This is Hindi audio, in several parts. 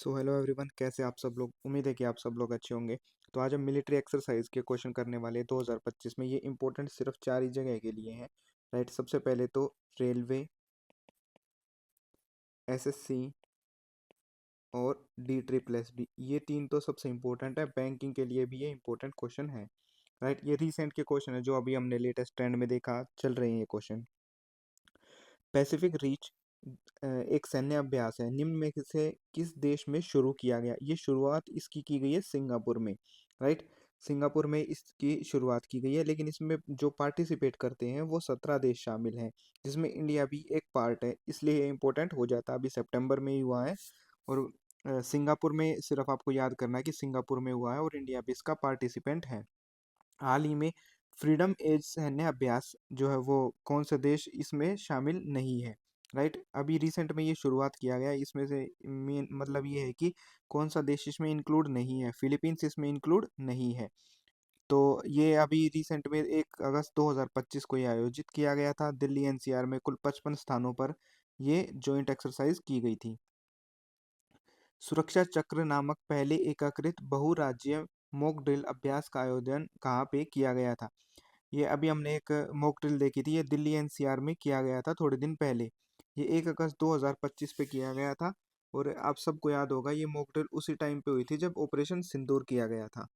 सो हेलो एवरीवन, कैसे आप सब लोग। उम्मीद है कि आप सब लोग अच्छे होंगे। तो आज हम मिलिट्री एक्सरसाइज के क्वेश्चन करने वाले हैं 2025 में। ये इंपॉर्टेंट सिर्फ 4 ही जगह के लिए हैं। राइट, सबसे पहले तो रेलवे, एसएससी और डी ये तीन तो सबसे इम्पोर्टेंट है। बैंकिंग के लिए भी ये इंपॉर्टेंट क्वेश्चन है। राइट, ये रिसेंट के क्वेश्चन है जो अभी हमने लेटेस्ट ट्रेंड में देखा चल रहे हैं ये क्वेश्चन। पैसिफिक रीच एक सैन्य अभ्यास है, निम्न में से किस देश में शुरू किया गया। ये शुरुआत इसकी की गई है सिंगापुर में। राइट, सिंगापुर में इसकी शुरुआत की गई है, लेकिन इसमें जो पार्टिसिपेट करते हैं वो 17 देश शामिल हैं, जिसमें इंडिया भी एक पार्ट है। इसलिए ये इम्पोर्टेंट हो जाता है। अभी सितंबर में ही हुआ है और सिंगापुर में सिर्फ आपको याद करना है कि सिंगापुर में हुआ है और इंडिया भी इसका पार्टिसिपेंट है। हाल ही में फ्रीडम एज सैन्य अभ्यास जो है वो कौन सा देश इसमें शामिल नहीं है। राइट, अभी रिसेंट में ये शुरुआत किया गया है। इसमें से मेन मतलब ये है कि कौन सा देश इसमें इंक्लूड नहीं है। फिलीपींस इसमें इंक्लूड नहीं है। तो ये अभी रिसेंट में 1 अगस्त 2025 को ये आयोजित किया गया था। दिल्ली एनसीआर में कुल 55 स्थानों पर ये जॉइंट एक्सरसाइज की गई थी। सुरक्षा चक्र नामक पहले एकीकृत बहुराज्यीय मॉक ड्रिल अभ्यास का आयोजन कहाँ पे किया गया था। ये अभी हमने एक मॉक ड्रिल देखी थी, ये दिल्ली एनसीआर में किया गया था थोड़े दिन पहले। ये 1 अगस्त 2025 पे किया गया था और आप सबको याद होगा ये मॉक ड्रिल उसी टाइम पे हुई थी जब ऑपरेशन सिंदूर किया गया था।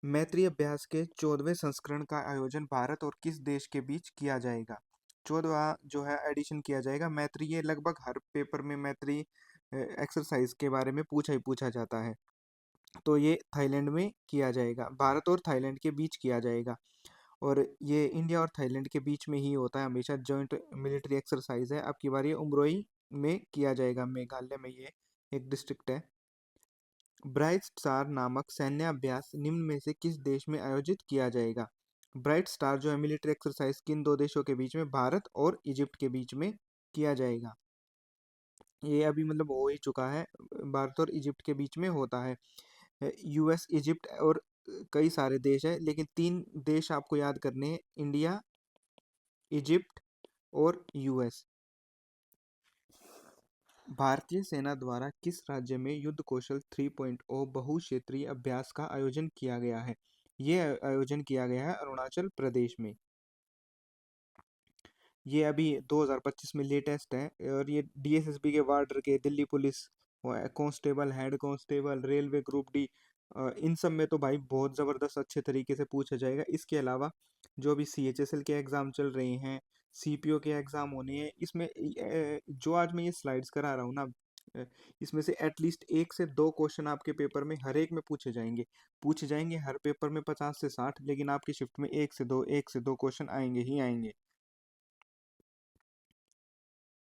मैत्री अभ्यास के 14वें संस्करण का आयोजन भारत और किस देश के बीच किया जाएगा। 14वां जो है एडिशन किया जाएगा मैत्री। ये लगभग हर पेपर में मैत्री एक्सरसाइज के बारे में पूछा ही पूछा जाता है। तो ये थाईलैंड में किया जाएगा, भारत और थाईलैंड के बीच किया जाएगा। और ये इंडिया और थाईलैंड के बीच में ही होता है हमेशा, जॉइंट मिलिट्री एक्सरसाइज है। अब की बार ये उमरोई में किया जाएगा, मेघालय में ये एक डिस्ट्रिक्ट है। ब्राइट स्टार नामक सैन्य अभ्यास निम्न में से किस देश में आयोजित किया जाएगा। ब्राइट स्टार जो है मिलिट्री एक्सरसाइज किन दो देशों के बीच में, भारत और इजिप्ट के बीच में किया जाएगा। ये अभी मतलब हो ही चुका है, भारत और इजिप्ट के बीच में होता है। यूएस, इजिप्ट और कई सारे देश है, लेकिन 3 देश आपको याद करने हैं, इंडिया, इजिप्ट और यूएस। भारतीय सेना द्वारा किस राज्य में युद्ध कौशल 3.0 बहुक्षेत्रीय अभ्यास का आयोजन किया गया है। ये आयोजन किया गया है अरुणाचल प्रदेश में। ये अभी 2025 में लेटेस्ट है और ये डीएसएसबी के बॉर्डर के, Delhi police, constable, head constable, railway group D, इन सब में तो भाई बहुत ज़बरदस्त अच्छे तरीके से पूछा जाएगा। इसके अलावा जो अभी सीएचएसएल के एग्ज़ाम चल रहे हैं, सीपीओ के एग्ज़ाम होने हैं, इसमें जो आज मैं ये स्लाइड्स करा रहा हूँ ना, अ, इसमें से एटलीस्ट 1 से 2 क्वेश्चन आपके पेपर में हर एक में पूछे जाएंगे हर पेपर में 50 से 60, लेकिन आपकी शिफ्ट में 1 से 2 क्वेश्चन आएंगे ही आएंगे।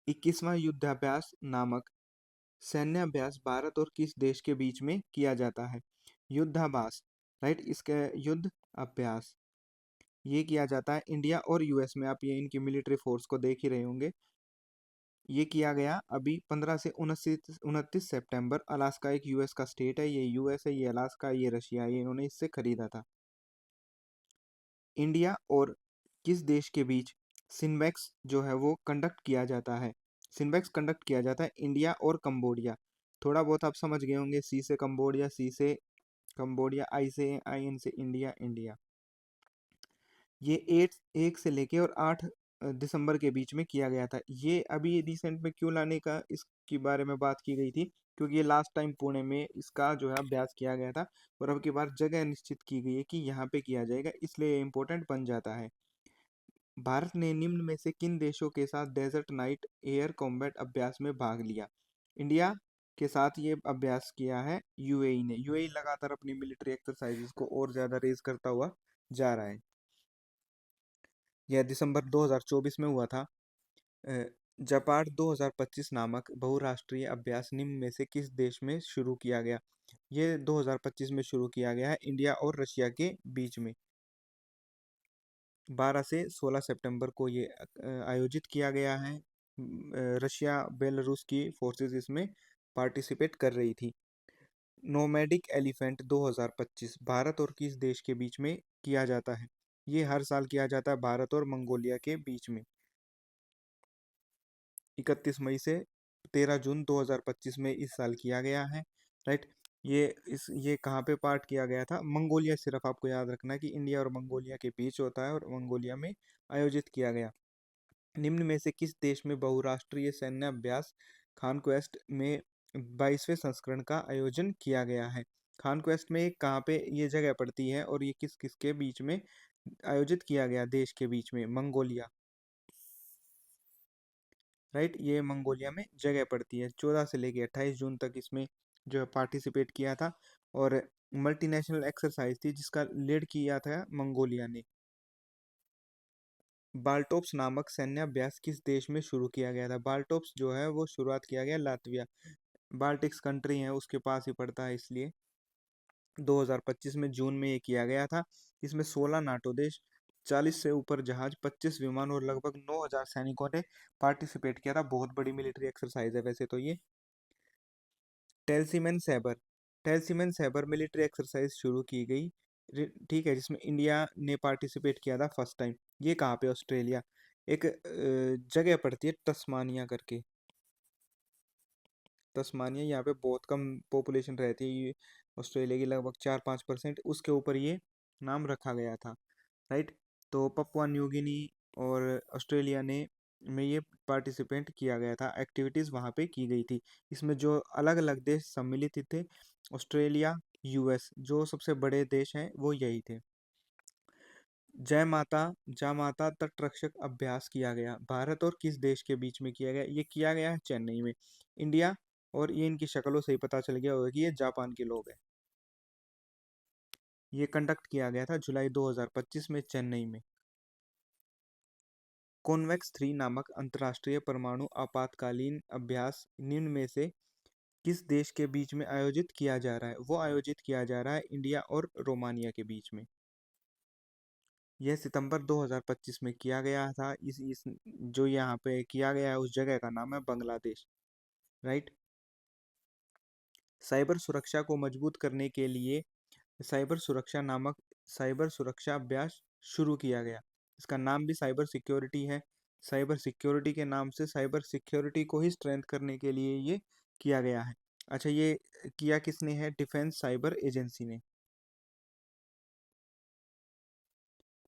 21वां युद्धाभ्यास नामक सैन्य अभ्यास भारत और किस देश के बीच में किया जाता है। युद्धाभ्यास, राइट, इसका युद्ध अभ्यास ये किया जाता है इंडिया और यूएस में। आप ये इनकी मिलिट्री फोर्स को देख ही रहे होंगे। ये किया गया अभी 15 से 29 सितंबर। अलास्का एक यूएस का स्टेट है, ये यूएस है, ये अलास्का, ये रशिया, ये इन्होंने इससे खरीदा था। इंडिया और किस देश के बीच सिन्वेक्स जो है वो कंडक्ट किया जाता है। सिन्वेक्स कंडक्ट किया जाता है इंडिया और कंबोडिया। थोड़ा बहुत आप समझ गए होंगे, सी से कंबोडिया, सी से कंबोडिया, आई से आई एन से इंडिया, इंडिया। ये 1 से लेके और 8 दिसंबर के बीच में किया गया था। ये अभी रिसेंट में क्यों लाने का इसके बारे में बात की गई थी, क्योंकि ये लास्ट टाइम पुणे में इसका जो है अभ्यास किया गया था और अब की बार जगह निश्चित की गई है कि यहाँ पे किया जाएगा, इसलिए इम्पोर्टेंट बन जाता है। भारत ने निम्न में से किन देशों के साथ डेजर्ट नाइट एयर कॉम्बैट अभ्यास में भाग लिया। इंडिया के साथ ये अभ्यास किया है यूएई ने। यूएई लगातार अपनी मिलिट्री एक्सरसाइजेस को और ज़्यादा रेज करता हुआ जा रहा है। यह दिसंबर 2024 में हुआ था। जापाड 2025 नामक बहुराष्ट्रीय अभ्यास निम्न में से किस देश में शुरू किया गया। ये 2025 में शुरू किया गया है इंडिया और रशिया के बीच में। 12 से 16 सितंबर को ये आयोजित किया गया है। रशिया, बेलारूस की फोर्सेस इसमें पार्टिसिपेट कर रही थी। नोमैडिक एलिफेंट 2025 भारत और किस देश के बीच में किया जाता है। ये हर साल किया जाता है भारत और मंगोलिया के बीच में। 31 मई से 13 जून 2025 में इस साल किया गया है। राइट, ये कहाँ पे पार्ट किया गया था? मंगोलिया। सिर्फ आपको याद रखना है कि इंडिया और मंगोलिया के बीच होता है और मंगोलिया में आयोजित किया गया। निम्न में से किस देश में बहुराष्ट्रीय सैन्य अभ्यास कॉन्क्वेस्ट में 22वें संस्करण का आयोजन किया गया है? कॉन्क्वेस्ट में कहाँ पे ये जगह पड़ती है और ये किस किस के बीच में आयोजित किया गया? देश के बीच में, मंगोलिया। राइट, ये मंगोलिया में जगह पड़ती है। 14 से लेके 28 जून तक इसमें जो है पार्टिसिपेट किया था और मल्टीनेशनल एक्सरसाइज थी जिसका लीड किया था मंगोलिया ने। बाल्टोप्स नामक सैन्य अभ्यास किस देश में शुरू किया गया था? बाल्टोप्स जो है वो शुरुआत किया गया लातविया, बाल्टिक्स कंट्री है उसके पास ही पड़ता है, इसलिए 2025 में जून में ये किया गया था। इसमें 16 नाटो देश, 40 से ऊपर जहाज, 25 विमान और लगभग 9000 सैनिकों ने पार्टिसिपेट किया था। बहुत बड़ी मिलिट्री एक्सरसाइज है वैसे तो ये। टेल्सिमन सैबर, टेल्सिमन सैबर मिलिट्री एक्सरसाइज शुरू की गई, ठीक है, जिसमें इंडिया ने पार्टिसिपेट किया था फर्स्ट टाइम। ये कहाँ पे? ऑस्ट्रेलिया। एक जगह पड़ती है तस्मानिया करके, तस्मानिया। यहाँ पे बहुत कम पॉपुलेशन रहती है, ये ऑस्ट्रेलिया की लगभग 4-5%, उसके ऊपर ये नाम रखा गया था। राइट, तो पपुआ न्यू गिनी और ऑस्ट्रेलिया ने में ये पार्टिसिपेट किया गया था, एक्टिविटीज़ वहाँ पे की गई थी। इसमें जो अलग अलग देश सम्मिलित थे, ऑस्ट्रेलिया, यूएस, जो सबसे बड़े देश हैं वो यही थे। जय माता जामाता तटरक्षक अभ्यास किया गया, भारत और किस देश के बीच में किया गया? ये किया गया है चेन्नई में, इंडिया। और ये इनकी शक्लों से ही पता चल गया होगा कि ये जापान के लोग हैं। ये कंडक्ट किया गया था जुलाई 2025 में चेन्नई में। कॉन्वेक्स 3 नामक अंतर्राष्ट्रीय परमाणु आपातकालीन अभ्यास निम्न में से किस देश के बीच में आयोजित किया जा रहा है? वो आयोजित किया जा रहा है इंडिया और रोमानिया के बीच में। यह सितंबर 2025 में किया गया था। इस जो यहाँ पे किया गया है उस जगह का नाम है बांग्लादेश। राइट, साइबर सुरक्षा को मजबूत करने के लिए साइबर सुरक्षा नामक साइबर सुरक्षा अभ्यास शुरू किया गया। इसका नाम भी साइबर सिक्योरिटी है। साइबर सिक्योरिटी के नाम से साइबर सिक्योरिटी को ही स्ट्रेंथ करने के लिए ये किया गया है। अच्छा, ये किया किसने है? डिफेंस साइबर एजेंसी ने।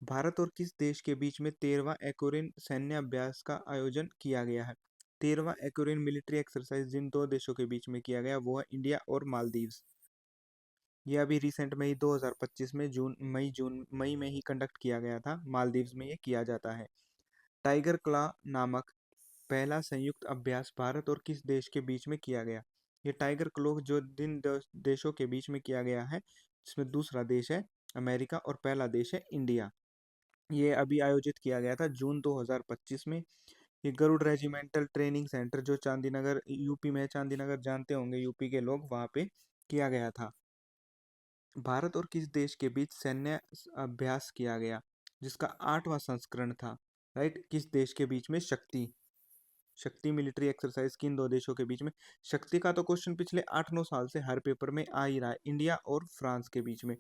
भारत और किस देश के बीच में 13वां एक्यूरेन सैन्य अभ्यास का आयोजन किया गया है? 13वां एक्यूरेन मिलिट्री एक्सरसाइज जिन दो देशों के बीच में किया गया वो है इंडिया और मालदीव्स। ये अभी रिसेंट में ही 2025 में मई में ही कंडक्ट किया गया था। मालदीव्स में ये किया जाता है। टाइगर क्ला नामक पहला संयुक्त अभ्यास भारत और किस देश के बीच में किया गया? ये टाइगर क्लो जो देशों के बीच में किया गया है, जिसमें दूसरा देश है अमेरिका और पहला देश है इंडिया। ये अभी आयोजित किया गया था जून 2025 में। ये गरुड़ रेजिमेंटल ट्रेनिंग सेंटर जो चांदीनगर यूपी में है, चांदीनगर जानते होंगे यूपी के लोग, वहाँ पे किया गया था। भारत और किस देश के बीच सैन्य अभ्यास किया गया जिसका 8वां संस्करण था? राइट, किस देश के बीच में? शक्ति, शक्ति मिलिट्री एक्सरसाइज किन दो देशों के बीच में? शक्ति का तो क्वेश्चन पिछले 8-9 साल से हर पेपर में आ ही रहा है। इंडिया और फ्रांस के बीच में।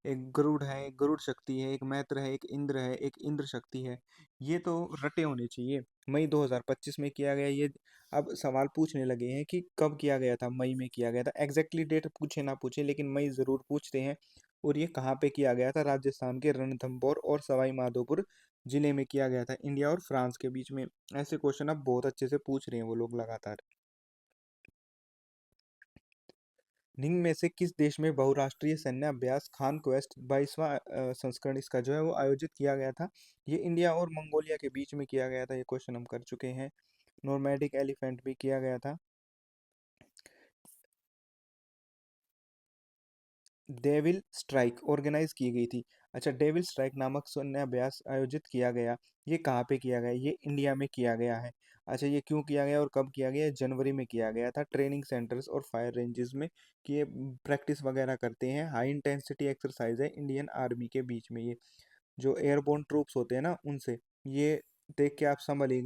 एक गरुड़ है, एक गरुड़ शक्ति है, एक मैत्र है, एक इंद्र है, एक इंद्र शक्ति है। ये तो रटे होने चाहिए। मई 2025 में किया गया ये। अब सवाल पूछने लगे हैं कि कब किया गया था? मई में किया गया था। एग्जैक्टली डेट पूछे ना पूछे लेकिन मई जरूर पूछते हैं। और ये कहाँ पे किया गया था? राजस्थान के रणथंभौर और सवाई माधोपुर जिले में किया गया था, इंडिया और फ्रांस के बीच में। ऐसे क्वेश्चन अब बहुत अच्छे से पूछ रहे हैं वो लोग लगातार। निम्न में से किस देश में बहुराष्ट्रीय सैन्य अभ्यास कॉन्क्वेस्ट 22वां संस्करण इसका जो है वो आयोजित किया गया था? ये इंडिया और मंगोलिया के बीच में किया गया था। ये क्वेश्चन हम कर चुके हैं। नोमैडिक एलिफेंट भी किया गया था। डेविल स्ट्राइक ऑर्गेनाइज की गई थी। अच्छा, डेविल स्ट्राइक नामक सैन्य अभ्यास आयोजित किया गया, ये कहाँ पे किया गया? ये इंडिया में किया गया है। अच्छा, ये क्यों किया गया और कब किया गया? जनवरी में किया गया था, ट्रेनिंग सेंटर्स और फायर रेंजेस में कि ये प्रैक्टिस वगैरह करते हैं। हाई इंटेंसिटी एक्सरसाइज है इंडियन आर्मी के बीच में। ये जो एयरबोर्न ट्रूप्स होते हैं ना उनसे, ये देख के आप समझ ही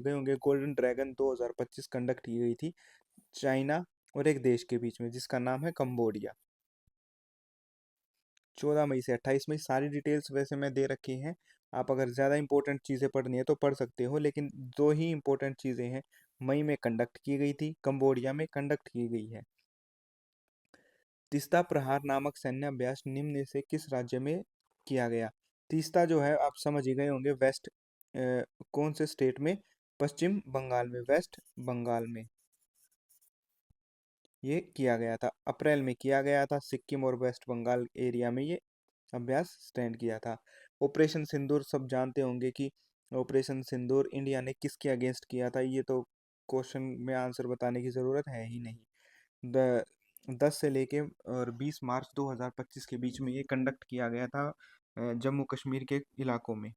गए होंगे। गोल्डन ड्रैगन 2025 कंडक्ट की गई थी चाइना और एक देश के बीच में जिसका नाम है कंबोडिया। 14 मई से 28 मई, सारी डिटेल्स वैसे मैं दे रखी हैं। आप अगर ज़्यादा इंपॉर्टेंट चीज़ें पढ़नी है तो पढ़ सकते हो, लेकिन दो ही इंपॉर्टेंट चीज़ें हैं। मई में कंडक्ट की गई थी, कंबोडिया में कंडक्ट की गई है। तीस्ता प्रहार नामक सैन्य अभ्यास निम्न में से किस राज्य में किया गया? तीस्ता जो है आप समझ ही गए होंगे, वेस्ट कौन से स्टेट में? पश्चिम बंगाल में, वेस्ट बंगाल में ये किया गया था। अप्रैल में किया गया था, सिक्किम और वेस्ट बंगाल एरिया में ये अभ्यास स्टैंड किया था। ऑपरेशन सिंदूर सब जानते होंगे कि ऑपरेशन सिंदूर इंडिया ने किसके अगेंस्ट किया था। ये तो क्वेश्चन में आंसर बताने की ज़रूरत है ही नहीं। द 10 से लेके और 20 मार्च 2025 के बीच में ये कंडक्ट किया गया था जम्मू कश्मीर के इलाकों में।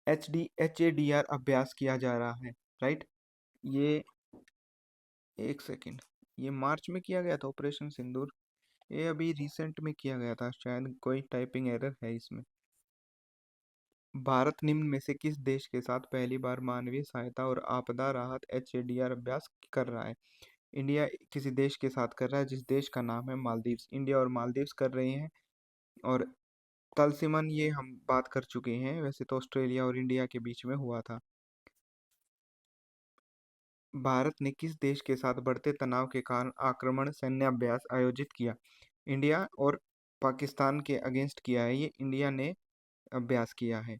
HADR अभ्यास किया जा रहा है, राइट। ये एक सेकेंड, ये मार्च में किया गया था ऑपरेशन सिंदूर। ये अभी रिसेंट में किया गया था, शायद कोई टाइपिंग एरर है इसमें। भारत निम्न में से किस देश के साथ पहली बार मानवीय सहायता और आपदा राहत HADR अभ्यास कर रहा है? इंडिया किसी देश के साथ कर रहा है जिस देश का नाम है मालदीव्स। इंडिया और मालदीव्स कर रहे हैं। और तलसीमन ये हम बात कर चुके हैं, वैसे तो ऑस्ट्रेलिया और इंडिया के बीच में हुआ था। भारत ने किस देश के साथ बढ़ते तनाव के कारण आक्रमण सैन्य अभ्यास आयोजित किया? इंडिया और पाकिस्तान के अगेंस्ट किया है, ये इंडिया ने अभ्यास किया है।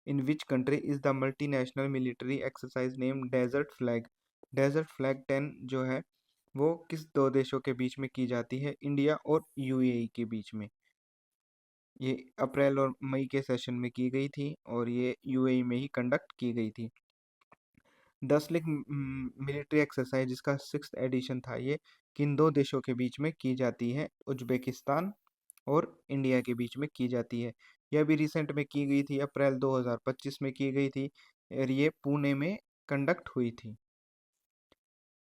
In which country is the multinational military exercise name desert flag? Desert flag 10 जो है वो किस दो देशों के बीच में की जाती है? इंडिया और यूएई के बीच में। ये अप्रैल और मई के सेशन में की गई थी और ये यूएई में ही कंडक्ट की गई थी। 10 लाख मिलिट्री एक्सरसाइज जिसका 6th एडिशन था, ये किन दो देशों के बीच में की जाती है? उज्बेकिस्तान और इंडिया के बीच में की जाती है। यह भी रिसेंट में की गई थी, अप्रैल 2025 में की गई थी और ये पुणे में कंडक्ट हुई थी।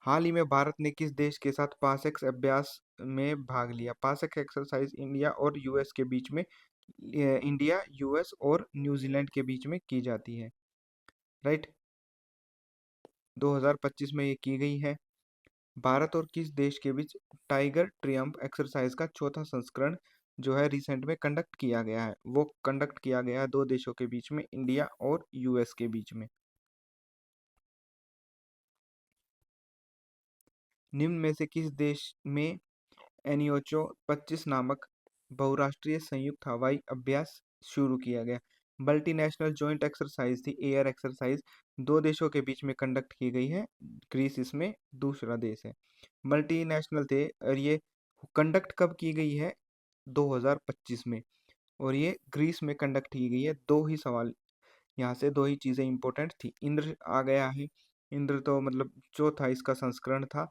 हाल ही में भारत ने किस देश के साथ पासएक्स अभ्यास में भाग लिया? पासएक्स एक्सरसाइज इंडिया और यूएस के बीच में, इंडिया, यूएस और न्यूजीलैंड के बीच में की जाती है, राइट। 2025 में ये की गई है। भारत और किस देश के बीच टाइगर ट्रियम्फ एक्सरसाइज का चौथा संस्करण जो है रिसेंट में कंडक्ट किया गया है? वो कंडक्ट किया गया है दो देशों के बीच में, इंडिया और यूएस के बीच में। निम्न में से किस देश में एनईओएच 25 नामक बहुराष्ट्रीय संयुक्त हवाई अभ्यास शुरू किया गया? मल्टीनेशनल जॉइंट एक्सरसाइज थी, एयर एक्सरसाइज दो देशों के बीच में कंडक्ट की गई है। ग्रीस इसमें दूसरा देश है। मल्टीनेशनल थे और ये कंडक्ट कब की गई है? 2025 में। और ये ग्रीस में कंडक्ट की गई है। दो ही सवाल यहाँ से, दो ही चीज़ें इंपॉर्टेंट थी। इंद्र आ गया है, इंद्र तो मतलब चौथा इसका संस्करण था,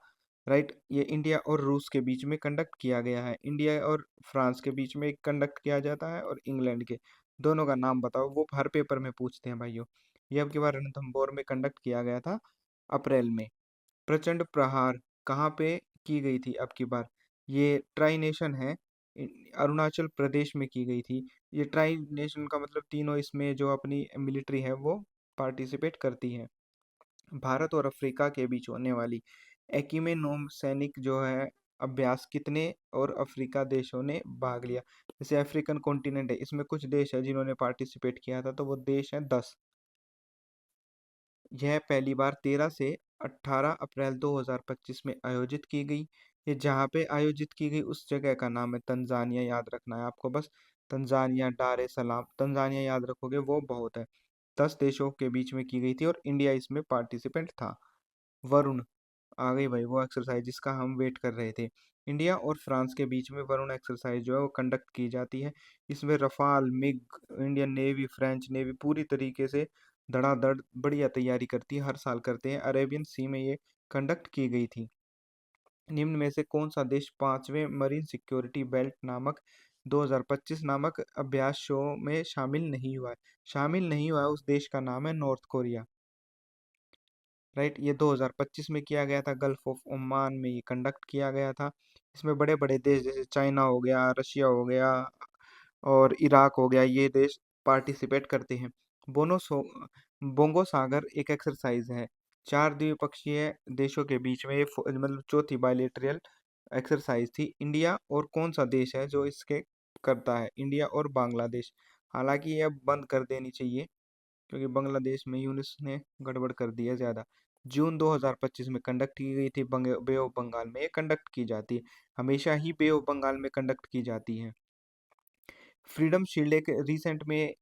राइट। ये इंडिया और रूस के बीच में कंडक्ट किया गया है। इंडिया और फ्रांस के बीच में कंडक्ट किया जाता है और इंग्लैंड के। दोनों का नाम बताओ, वो हर पेपर में पूछते हैं भाइयों। ये अब की बार रणथंभौर में कंडक्ट किया गया था अप्रैल में। प्रचंड प्रहार कहाँ पे की गई थी अब की बार? ये ट्राई नेशन है, अरुणाचल प्रदेश में की गई थी। ये ट्राई नेशन का मतलब तीनों इसमें जो अपनी मिलिट्री है वो पार्टिसिपेट करती है। भारत और अफ्रीका के बीच होने वाली एकिमेनोम सैनिक जो है अभ्यास कितने और अफ्रीका देशों ने भाग लिया? जैसे अफ्रीकन कॉन्टिनेंट है, इसमें कुछ देश है जिन्होंने पार्टिसिपेट किया था, तो वो देश है 10। यह पहली बार 13 से 18 अप्रैल 2025 में आयोजित की गई। ये जहाँ पे आयोजित की गई उस जगह का नाम है तंजानिया, याद रखना है आपको बस। तंजानिया, डार एस सलाम, तंजानिया याद रखोगे वो बहुत है। 10 देशों के बीच में की गई थी और इंडिया इसमें पार्टिसिपेंट था। वरुण आ गई भाई, वो एक्सरसाइज जिसका हम वेट कर रहे थे। इंडिया और फ्रांस के बीच में वरुण एक्सरसाइज जो है वो कंडक्ट की जाती है। इसमें Rafale, MiG, Indian navy, French navy पूरी तरीके से धड़ाधड़ बढ़िया तैयारी करती है, हर साल करते हैं। अरेबियन सी में ये कंडक्ट की गई थी। निम्न में से कौन सा देश पांचवें मरीन सिक्योरिटी बेल्ट नामक 2025 नामक अभ्यास शो में शामिल नहीं हुआ है? शामिल नहीं हुआ है उस देश का नाम है नॉर्थ कोरिया, राइट। ये 2025 में किया गया था, गल्फ ऑफ ओमान में ये कंडक्ट किया गया था। इसमें बड़े बड़े देश जैसे चाइना हो गया, रशिया हो गया और इराक हो गया, ये देश पार्टिसिपेट करते हैं। बोंगो सागर एक एक्सरसाइज है, चार द्विपक्षीय देशों के बीच में ये मतलब चौथी बायलेटरल एक्सरसाइज थी। इंडिया और कौन सा देश है जो इसके करता है? इंडिया और बांग्लादेश। हालांकि ये अब बंद कर देनी चाहिए, क्योंकि बांग्लादेश में यूनिस ने गड़बड़ कर दी है ज़्यादा। जून 2025 में कंडक्ट की गई थी, बे ऑफ बंगाल में ये कंडक्ट की जाती है, हमेशा ही बे ऑफ बंगाल में कंडक्ट की जाती है। फ्रीडम शील्ड एक रिसेंट में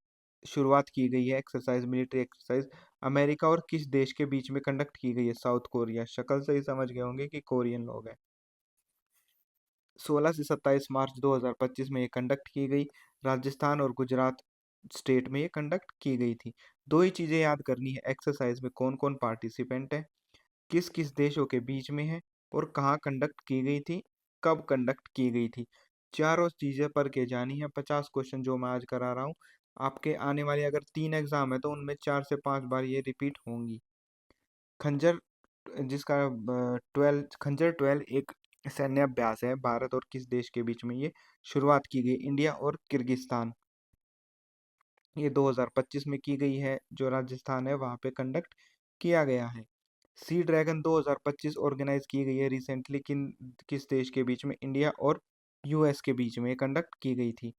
शुरुआत की गई है एक्सरसाइज, मिलिट्री एक्सरसाइज, अमेरिका और किस देश के बीच में कंडक्ट की गई है? South Korea. शक्ल से ही समझ गए होंगे कि कोरियन लोग हैं। 16 से 27 मार्च 2025 में ये कंडक्ट की गई, राजस्थान और गुजरात स्टेट में ये कंडक्ट की गई थी। दो ही चीज़ें याद करनी है एक्सरसाइज में, कौन कौन पार्टिसिपेंट है, किस किस देशों के बीच में है, और कहाँ कंडक्ट की गई थी, कब कंडक्ट की गई थी। चारों चीज़ें पढ़ के जानी है। 50 क्वेश्चन जो मैं आज करा रहा हूँ, आपके आने वाले अगर 3 एग्जाम है तो उनमें 4 से 5 बार ये रिपीट होंगी। खंजर, जिसका 12 खंजर 12 एक सैन्य अभ्यास है, भारत और किस देश के बीच में ये शुरुआत की गई? इंडिया और किर्गिस्तान। ये 2025 में की गई है, जो राजस्थान है वहाँ पे कंडक्ट किया गया है। सी ड्रैगन 2025 ऑर्गेनाइज की गई है रिसेंटली किस देश के बीच में? इंडिया और यूएस के बीच में कंडक्ट की गई थी।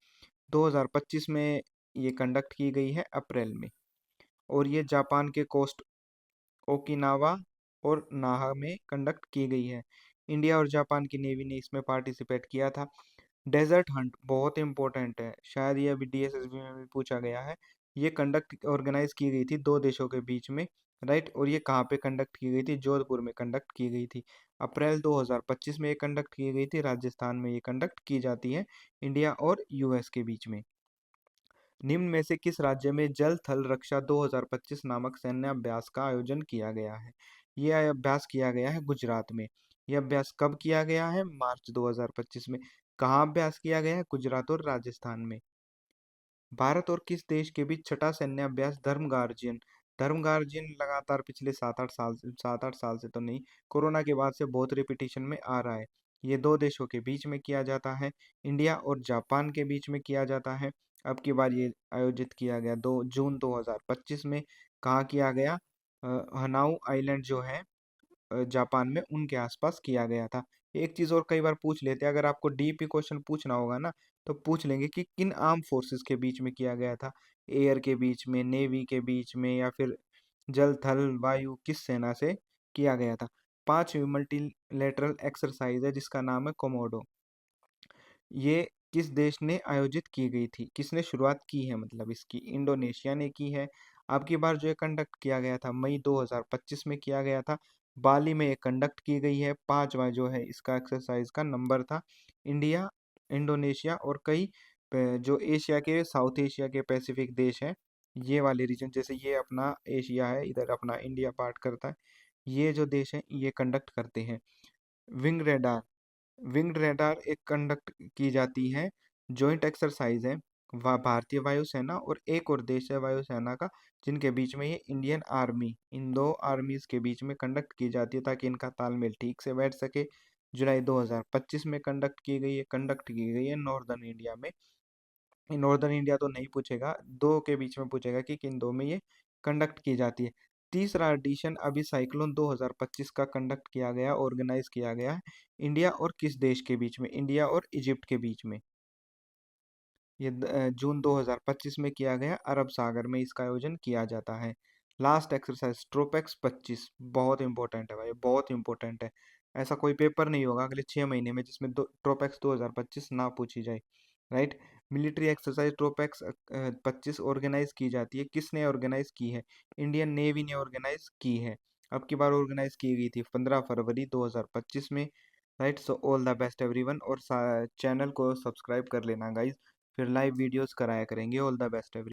2025 में ये कंडक्ट की गई है अप्रैल में, और ये जापान के कोस्ट ओकिनावा और नाहा में कंडक्ट की गई है। इंडिया और जापान की नेवी ने इसमें पार्टिसिपेट किया था। डेजर्ट हंट बहुत इंपॉर्टेंट है, शायद ये अभी डीएसएसबी में भी पूछा गया है। ये कंडक्ट ऑर्गेनाइज की गई थी दो देशों के बीच में, राइट। और ये कहाँ पे कंडक्ट की गई थी? जोधपुर में कंडक्ट की गई थी। अप्रैल 2025 में ये कंडक्ट की गई थी, राजस्थान में ये कंडक्ट की जाती है, इंडिया और यूएस के बीच में। निम्न में से किस राज्य में जल थल रक्षा 2025 नामक सैन्य अभ्यास का आयोजन किया गया है? यह अभ्यास किया गया है गुजरात में। यह अभ्यास कब किया गया है? मार्च 2025 में। कहाँ अभ्यास किया गया है? गुजरात और राजस्थान में। भारत और किस देश के बीच छठा सैन्य अभ्यास धर्म गार्जियन? धर्म गार्जियन लगातार पिछले 7-8 साल से तो नहीं, कोरोना के बाद से बहुत रिपीटिशन में आ रहा है। ये दो देशों के बीच में किया जाता है, इंडिया और जापान के बीच में किया जाता है। अब की बार ये आयोजित किया गया 2 जून 2025 में। कहाँ किया गया? हनाऊ आइलैंड जो है जापान में, उनके आसपास किया गया था। एक चीज़ और कई बार पूछ लेते हैं, अगर आपको डीपी क्वेश्चन पूछना होगा ना, तो पूछ लेंगे कि किन आर्म फोर्सेस के बीच में किया गया था? एयर के बीच में, नेवी के बीच में, या फिर जल थल वायु, किस सेना से किया गया था? 5वीं मल्टीलेटरल एक्सरसाइज है जिसका नाम है कोमोडो। ये किस देश ने आयोजित की गई थी? किसने शुरुआत की है मतलब इसकी? इंडोनेशिया ने की है। अब की बार जो ये कंडक्ट किया गया था मई 2025 में किया गया था, बाली में ये कंडक्ट की गई है। 5वां जो है इसका एक्सरसाइज का नंबर था। इंडिया, इंडोनेशिया और कई जो एशिया के, साउथ एशिया के पैसिफिक देश हैं, ये वाले रीजन, जैसे ये अपना एशिया है, इधर अपना इंडिया पार्ट करता है, ये जो देश हैं ये कंडक्ट करते हैं। विंग रेडार, विंग्ड रडार एक कंडक्ट की जाती है, जॉइंट एक्सरसाइज है, भारतीय वायुसेना और एक और देश है वायुसेना का, जिनके बीच में ये इंडियन आर्मी, इन दो आर्मीज के बीच में कंडक्ट की जाती है ताकि इनका तालमेल ठीक से बैठ सके। जुलाई 2025 में कंडक्ट की गई है, कंडक्ट की गई है नॉर्दर्न इंडिया में। नॉर्दर्न इंडिया तो नहीं पूछेगा, दो के बीच में पूछेगा कि किन दो में ये कंडक्ट की जाती है। तीसरा एडिशन अभी साइक्लोन 2025 का कंडक्ट किया गया, ऑर्गेनाइज किया गया है, इंडिया और किस देश के बीच में? इंडिया और इजिप्ट के बीच में। ये जून 2025 में किया गया, अरब सागर में इसका आयोजन किया जाता है। लास्ट एक्सरसाइज ट्रोपेक्स 25 बहुत इंपॉर्टेंट है भाई, बहुत इंपॉर्टेंट है। ऐसा कोई पेपर नहीं होगा अगले 6 महीने में जिसमें ट्रोपेक्स 2025 ना पूछी जाए, राइट। मिलिट्री एक्सरसाइज ट्रोपेक्स 25 ऑर्गेनाइज की जाती है, किसने ऑर्गेनाइज की है? इंडियन नेवी ने ऑर्गेनाइज की है। अब की बार ऑर्गेनाइज की गई थी 15 फरवरी 2025 में, right. So all the best everyone, और चैनल को सब्सक्राइब कर लेना गाइज, फिर लाइव वीडियोस कराया करेंगे। All the best every